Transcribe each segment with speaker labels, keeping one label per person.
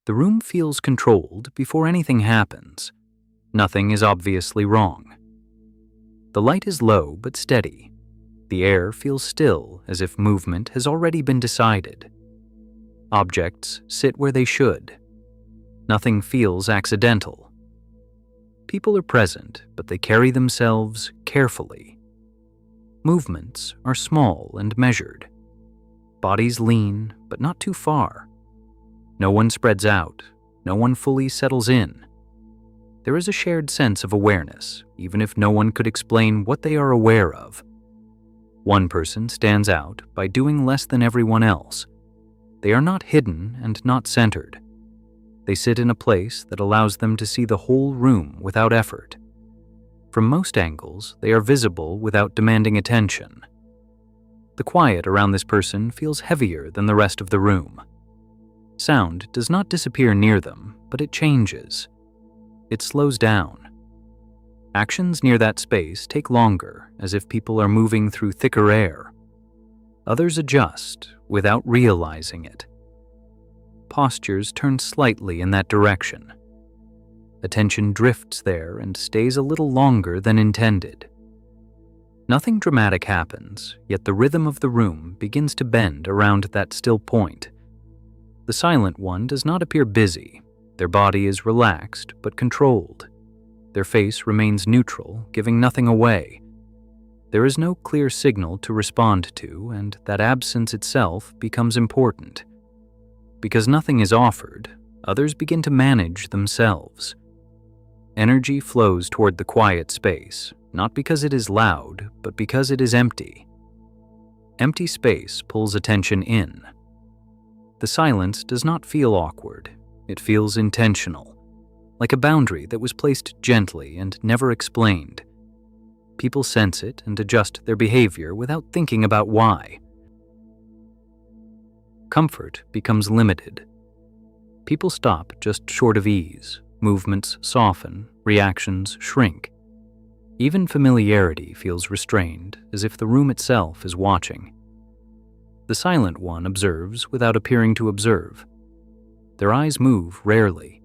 Speaker 1: The room feels controlled before anything happens. Nothing is obviously wrong. The light is low but steady. The air feels still, as if movement has already been decided. Objects sit where they should. Nothing feels accidental. People are present, but they carry themselves carefully. Movements are small and measured. Bodies lean, but not too far. No one spreads out. No one fully settles in. There is a shared sense of awareness, even if no one could explain what they are aware of. One person stands out by doing less than everyone else. They are not hidden and not centered. They sit in a place that allows them to see the whole room without effort. From most angles, they are visible without demanding attention. The quiet around this person feels heavier than the rest of the room. Sound does not disappear near them, but it changes. It slows down. Actions near that space take longer, as if people are moving through thicker air. Others adjust without realizing it. Postures turn slightly in that direction. Attention drifts there and stays a little longer than intended. Nothing dramatic happens, yet the rhythm of the room begins to bend around that still point. The silent one does not appear busy. Their body is relaxed but controlled. Their face remains neutral, giving nothing away. There is no clear signal to respond to, and that absence itself becomes important. Because nothing is offered, others begin to manage themselves. Energy flows toward the quiet space, not because it is loud, but because it is empty. Empty space pulls attention in. The silence does not feel awkward. It feels intentional, like a boundary that was placed gently and never explained. People sense it and adjust their behavior without thinking about why. Comfort becomes limited. People stop just short of ease. Movements soften, reactions shrink. Even familiarity feels restrained, as if the room itself is watching. The silent one observes without appearing to observe. Their eyes move rarely.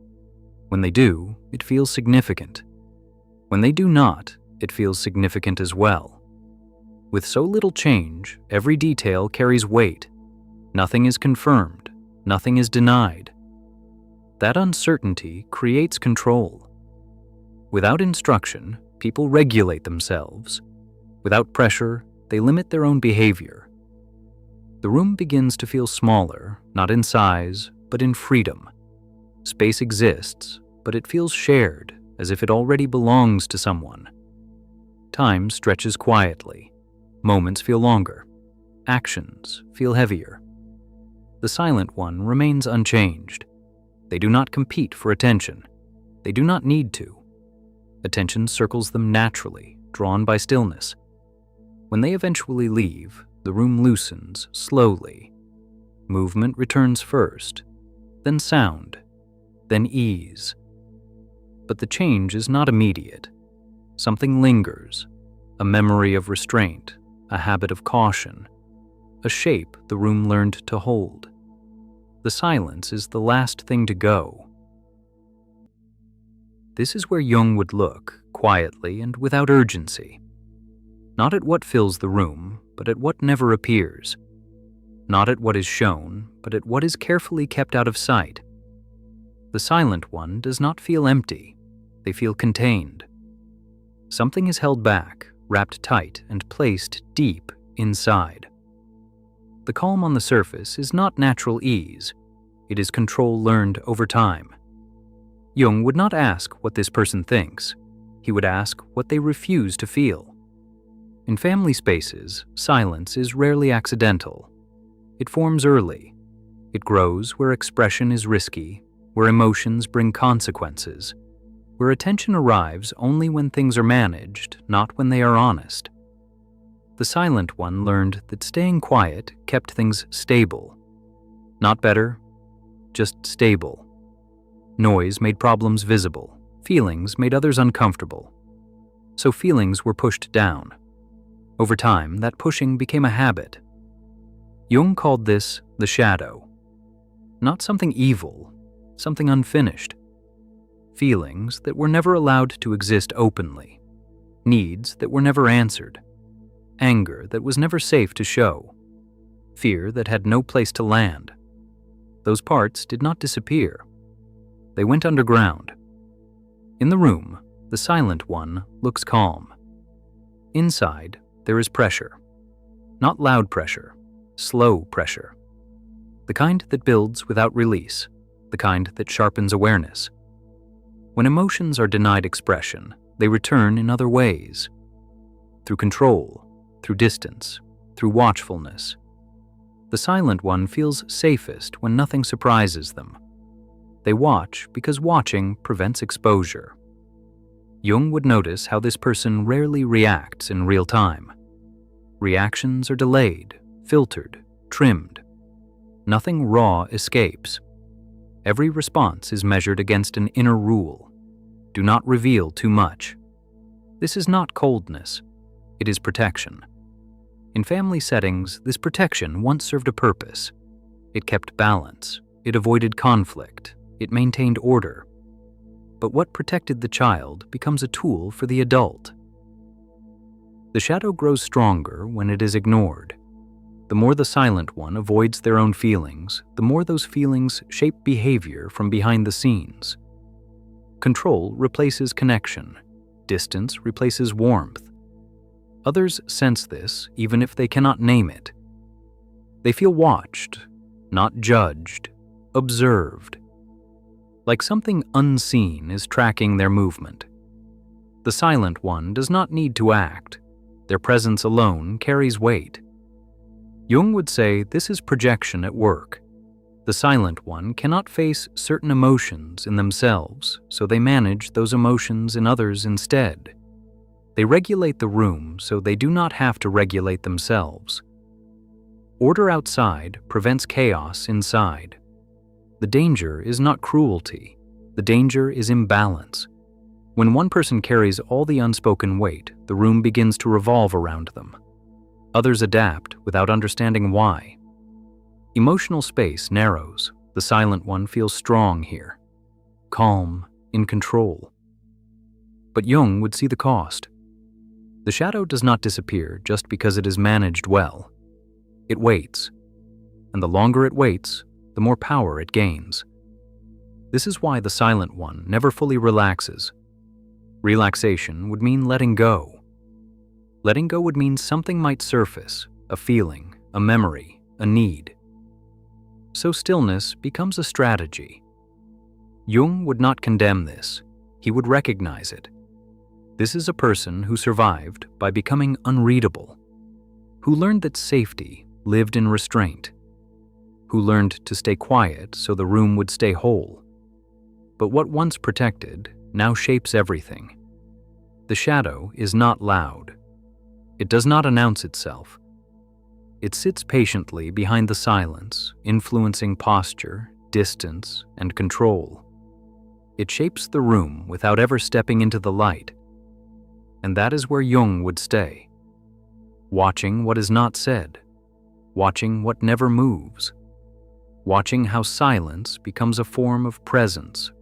Speaker 1: When they do, it feels significant. When they do not, it feels significant as well. With so little change, every detail carries weight. Nothing is confirmed. Nothing is denied. That uncertainty creates control. Without instruction, people regulate themselves. Without pressure, they limit their own behavior. The room begins to feel smaller, not in size, but in freedom. Space exists, but it feels shared, as if it already belongs to someone. Time stretches quietly. Moments feel longer. Actions feel heavier. The silent one remains unchanged. They do not compete for attention. They do not need to. Attention circles them naturally, drawn by stillness. When they eventually leave, the room loosens slowly. Movement returns first, then sound, then ease. But the change is not immediate. Something lingers, a memory of restraint, a habit of caution, a shape the room learned to hold. The silence is the last thing to go. This is where Jung would look, quietly and without urgency. Not at what fills the room, but at what never appears. Not at what is shown, but at what is carefully kept out of sight. The silent one does not feel empty. They feel contained. Something is held back, wrapped tight, and placed deep inside. The calm on the surface is not natural ease. It is control learned over time. Jung would not ask what this person thinks. He would ask what they refuse to feel. In family spaces, silence is rarely accidental. It forms early. It grows where expression is risky, where emotions bring consequences, where attention arrives only when things are managed, not when they are honest. The silent one learned that staying quiet kept things stable. Not better, just stable. Noise made problems visible. Feelings made others uncomfortable. So feelings were pushed down. Over time, that pushing became a habit. Jung called this the shadow. Not something evil, something unfinished. Feelings that were never allowed to exist openly. Needs that were never answered. Anger that was never safe to show. Fear that had no place to land. Those parts did not disappear. They went underground. In the room, the silent one looks calm. Inside, there is pressure. Not loud pressure, slow pressure. The kind that builds without release, the kind that sharpens awareness. When emotions are denied expression, they return in other ways. Through control, through distance, through watchfulness. The silent one feels safest when nothing surprises them. They watch because watching prevents exposure. Jung would notice how this person rarely reacts in real time. Reactions are delayed, filtered, trimmed. Nothing raw escapes. Every response is measured against an inner rule. Do not reveal too much. This is not coldness. It is protection. In family settings, this protection once served a purpose. It kept balance. It avoided conflict. It maintained order. But what protected the child becomes a tool for the adult. The shadow grows stronger when it is ignored. The more the silent one avoids their own feelings, the more those feelings shape behavior from behind the scenes. Control replaces connection. Distance replaces warmth. Others sense this even if they cannot name it. They feel watched, not judged, observed. Like something unseen is tracking their movement. The silent one does not need to act. Their presence alone carries weight. Jung would say this is projection at work. The silent one cannot face certain emotions in themselves, so they manage those emotions in others instead. They regulate the room so they do not have to regulate themselves. Order outside prevents chaos inside. The danger is not cruelty. The danger is imbalance. When one person carries all the unspoken weight, the room begins to revolve around them. Others adapt without understanding why. Emotional space narrows. The silent one feels strong here. Calm, in control. But Jung would see the cost. The shadow does not disappear just because it is managed well. It waits. And the longer it waits, the more power it gains. This is why the silent one never fully relaxes. Relaxation would mean letting go. Letting go would mean something might surface, a feeling, a memory, a need. So stillness becomes a strategy. Jung would not condemn this. He would recognize it. This is a person who survived by becoming unreadable, who learned that safety lived in restraint, who learned to stay quiet so the room would stay whole. But what once protected now shapes everything. The shadow is not loud. It does not announce itself. It sits patiently behind the silence, influencing posture, distance, and control. It shapes the room without ever stepping into the light. And that is where Jung would stay. Watching what is not said. Watching what never moves. Watching how silence becomes a form of presence.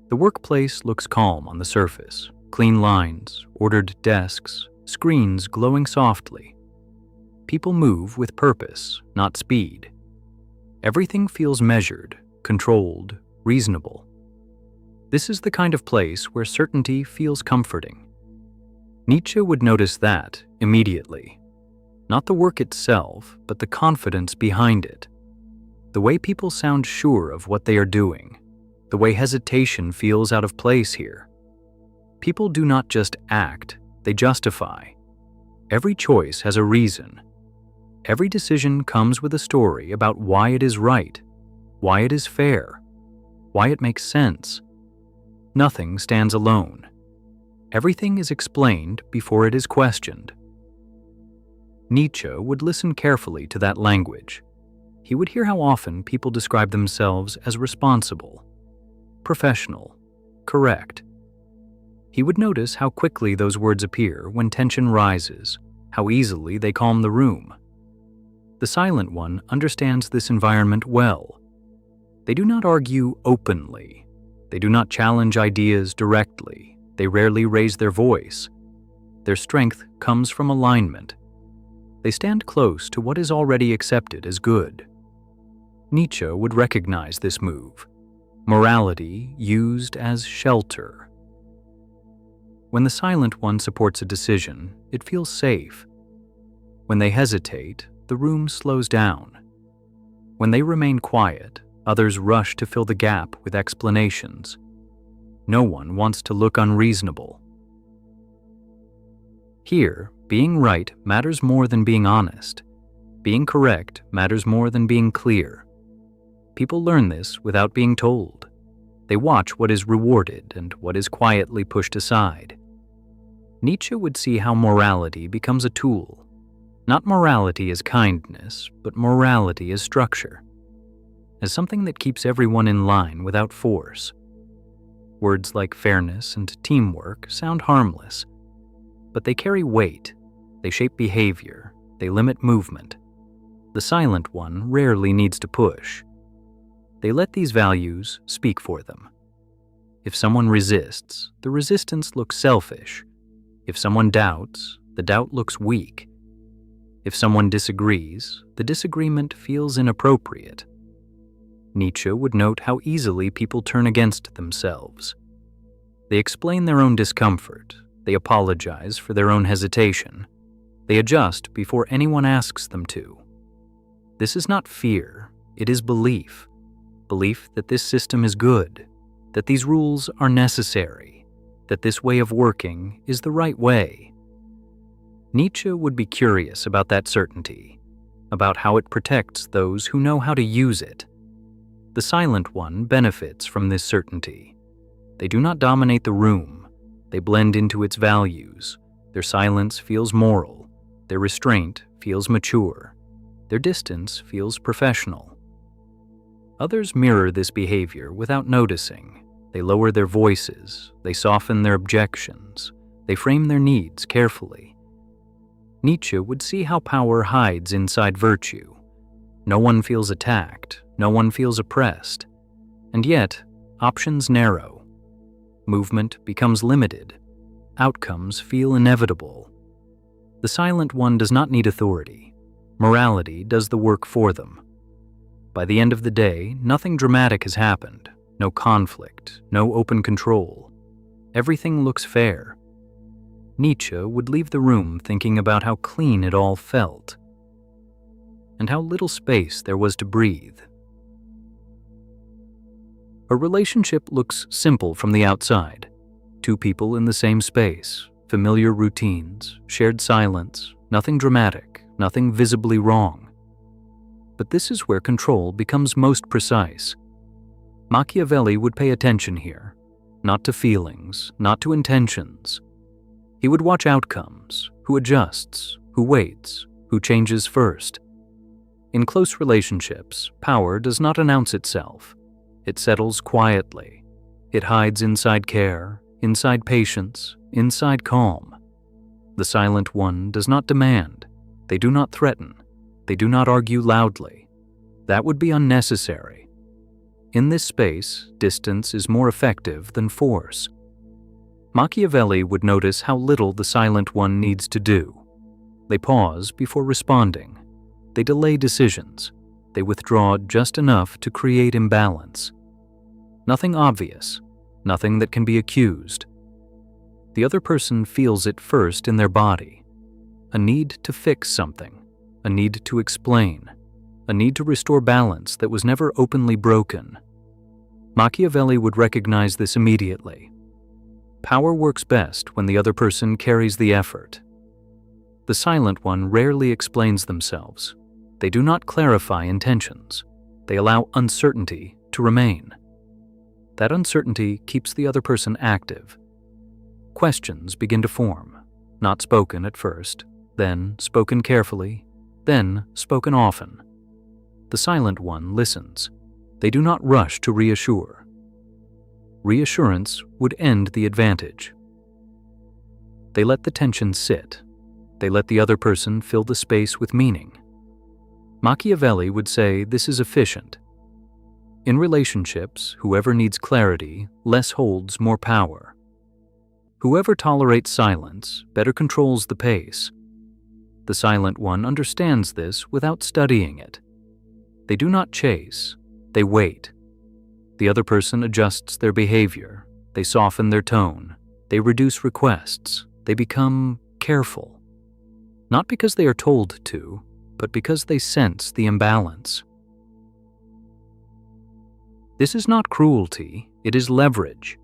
Speaker 1: The workplace looks calm on the surface. Clean lines, ordered desks, screens glowing softly. People move with purpose, not speed. Everything feels measured, controlled, reasonable. This is the kind of place where certainty feels comforting. Nietzsche would notice that immediately. Not the work itself, but the confidence behind it. The way people sound sure of what they are doing. The way hesitation feels out of place here. People do not just act, they justify. Every choice has a reason. Every decision comes with a story about why it is right, why it is fair, why it makes sense. Nothing stands alone. Everything is explained before it is questioned. Nietzsche would listen carefully to that language. He would hear how often people describe themselves as responsible, professional, correct. He would notice how quickly those words appear when tension rises, how easily they calm the room. The silent one understands this environment well. They do not argue openly. They do not challenge ideas directly. They rarely raise their voice. Their strength comes from alignment. They stand close to what is already accepted as good. Nietzsche would recognize this move. Morality used as shelter. When the silent one supports a decision, it feels safe. When they hesitate, the room slows down. When they remain quiet, others rush to fill the gap with explanations. No one wants to look unreasonable. Here, being right matters more than being honest. Being correct matters more than being clear. People learn this without being told. They watch what is rewarded and what is quietly pushed aside. Nietzsche would see how morality becomes a tool. Not morality as kindness, but morality as structure. As something that keeps everyone in line without force. Words like fairness and teamwork sound harmless, but they carry weight. They shape behavior. They limit movement. The silent one rarely needs to push. They let these values speak for them. If someone resists, the resistance looks selfish. If someone doubts, the doubt looks weak. If someone disagrees, the disagreement feels inappropriate. Nietzsche would note how easily people turn against themselves. They explain their own discomfort. They apologize for their own hesitation. They adjust before anyone asks them to. This is not fear, it is belief. Belief that this system is good, that these rules are necessary, that this way of working is the right way. Nietzsche would be curious about that certainty, about how it protects those who know how to use it. The silent one benefits from this certainty. They do not dominate the room. They blend into its values. Their silence feels moral. Their restraint feels mature. Their distance feels professional. Others mirror this behavior without noticing. They lower their voices. They soften their objections. They frame their needs carefully. Nietzsche would see how power hides inside virtue. No one feels attacked. No one feels oppressed. And yet, options narrow. Movement becomes limited. Outcomes feel inevitable. The silent one does not need authority. Morality does the work for them. By the end of the day, nothing dramatic has happened. No conflict, no open control. Everything looks fair. Nietzsche would leave the room thinking about how clean it all felt, and how little space there was to breathe. A relationship looks simple from the outside. Two people in the same space, familiar routines, shared silence, nothing dramatic, nothing visibly wrong. But this is where control becomes most precise. Machiavelli would pay attention here, not to feelings, not to intentions. He would watch outcomes, who adjusts, who waits, who changes first. In close relationships, power does not announce itself. It settles quietly. It hides inside care, inside patience, inside calm. The silent one does not demand. They do not threaten. They do not argue loudly. That would be unnecessary. In this space, distance is more effective than force. Machiavelli would notice how little the silent one needs to do. They pause before responding. They delay decisions. They withdraw just enough to create imbalance. Nothing obvious, nothing that can be accused. The other person feels it first in their body. A need to fix something. A need to explain, a need to restore balance that was never openly broken. Machiavelli would recognize this immediately. Power works best when the other person carries the effort. The silent one rarely explains themselves. They do not clarify intentions. They allow uncertainty to remain. That uncertainty keeps the other person active. Questions begin to form, not spoken at first, then spoken carefully, then spoken often. The silent one listens. They do not rush to reassure. Reassurance would end the advantage. They let the tension sit. They let the other person fill the space with meaning. Machiavelli would say this is efficient. In relationships, whoever needs clarity less holds more power. Whoever tolerates silence better controls the pace. The silent one understands this without studying it. They do not chase, they wait. The other person adjusts their behavior, they soften their tone, they reduce requests, they become careful. Not because they are told to, but because they sense the imbalance. This is not cruelty, it is leverage.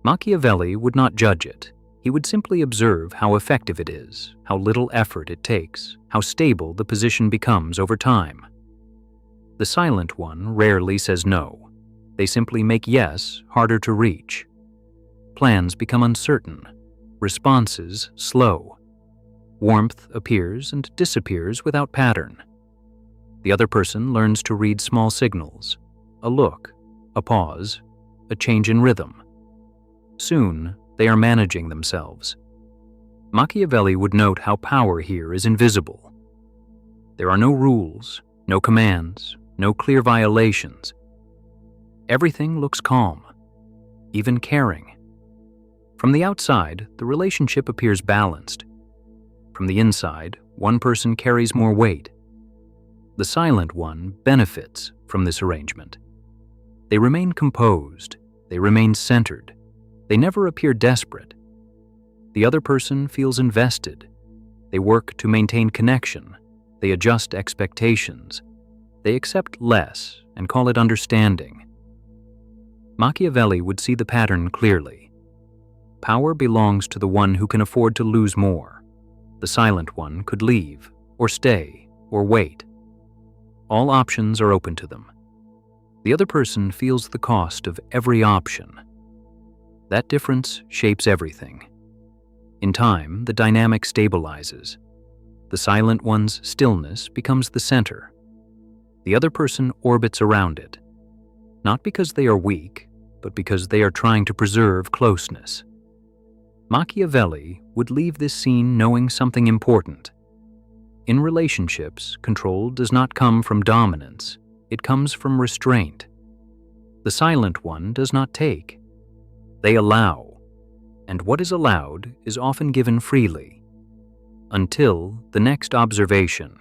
Speaker 1: Machiavelli would not judge it. He would simply observe how effective it is, how little effort it takes, how stable the position becomes over time. The silent one rarely says no. They simply make yes harder to reach. Plans become uncertain, responses slow. Warmth appears and disappears without pattern. The other person learns to read small signals, a look, a pause, a change in rhythm. Soon, they are managing themselves. Machiavelli would note how power here is invisible. There are no rules, no commands, no clear violations. Everything looks calm, even caring. From the outside, the relationship appears balanced. From the inside, one person carries more weight. The silent one benefits from this arrangement. They remain composed, they remain centered, they never appear desperate. The other person feels invested. They work to maintain connection, they adjust expectations, they accept less and call it understanding. Machiavelli would see the pattern clearly. Power belongs to the one who can afford to lose more. The silent one could leave, or stay, or wait. All options are open to them. The other person feels the cost of every option. That difference shapes everything. In time, the dynamic stabilizes. The silent one's stillness becomes the center. The other person orbits around it, not because they are weak, but because they are trying to preserve closeness. Machiavelli would leave this scene knowing something important. In relationships, control does not come from dominance, it comes from restraint. The silent one does not take. They allow, and what is allowed is often given freely. Until the next observation.